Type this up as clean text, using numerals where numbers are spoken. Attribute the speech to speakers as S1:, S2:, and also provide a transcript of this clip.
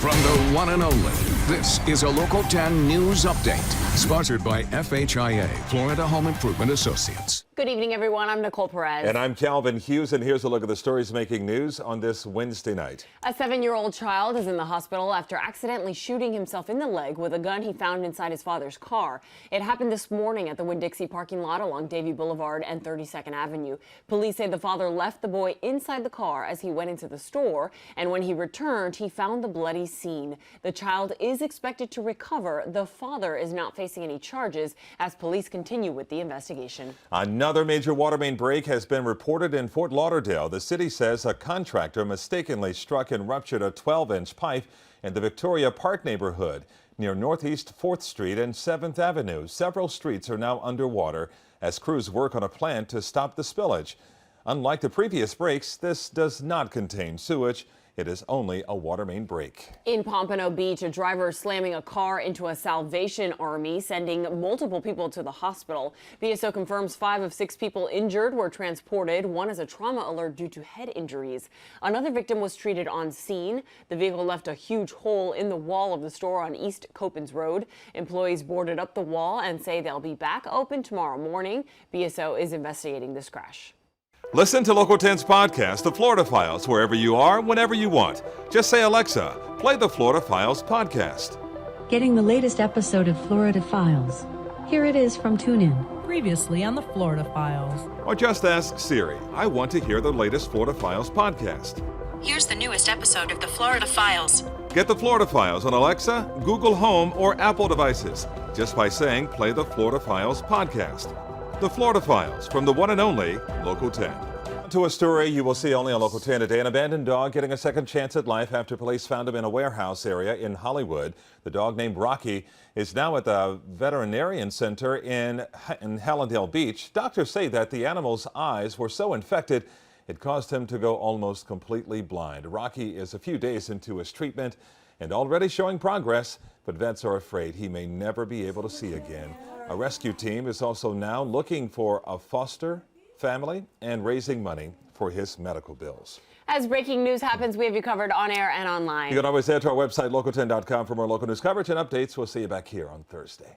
S1: From the one and only, this is a Local 10 News Update, sponsored by FHIA, Florida Home Improvement Associates.
S2: Good evening, everyone. I'm Nicole Perez.
S3: And I'm Calvin Hughes, and here's a look at the stories making news on this Wednesday night.
S2: A 7-year-old child is in the hospital after accidentally shooting himself in the leg with a gun he found inside his father's car. It happened this morning at the Winn-Dixie parking lot along Davie Boulevard and 32nd Avenue. Police say the father left the boy inside the car as he went into the store, and when he returned, he found the bloody scene. The child is expected to recover. The father is not facing any charges as police continue with the investigation.
S3: Another major water main break has been reported in Fort Lauderdale. The city says a contractor mistakenly struck and ruptured a 12-inch pipe in the Victoria Park neighborhood near Northeast 4th Street and 7th Avenue. Several streets are now underwater as crews work on a plan to stop the spillage. Unlike the previous breaks, this does not contain sewage. It is only a water main break.
S2: In Pompano Beach, a driver slamming a car into a Salvation Army, sending multiple people to the hospital. BSO confirms 5 of 6 people injured were transported. One is a trauma alert due to head injuries. Another victim was treated on scene. The vehicle left a huge hole in the wall of the store on East Copans Road. Employees boarded up the wall and say they'll be back open tomorrow morning. BSO is investigating this crash.
S3: Listen to Local 10's podcast, The Florida Files, wherever you are, whenever you want. Just say, Alexa, play the Florida Files podcast.
S4: Getting the latest episode of Florida Files. Here it is from TuneIn.
S5: Previously on the Florida Files.
S3: Or just ask Siri, I want to hear the latest Florida Files podcast.
S6: Here's the newest episode of the Florida Files.
S3: Get the Florida Files on Alexa, Google Home, or Apple devices just by saying, play the Florida Files podcast. The Florida Files from the one and only Local 10. To a story you will see only on Local 10 today. An abandoned dog getting a second chance at life after police found him in a warehouse area in Hollywood. The dog, named Rocky, is now at the veterinarian center in Hallandale Beach. Doctors say that the animal's eyes were so infected it caused him to go almost completely blind. Rocky is a few days into his treatment and already showing progress, but vets are afraid he may never be able to see again. A rescue team is also now looking for a foster family and raising money for his medical bills.
S2: As breaking news happens, we have you covered on air and online.
S3: You can always head to our website, local10.com, for more local news coverage and updates. We'll see you back here on Thursday.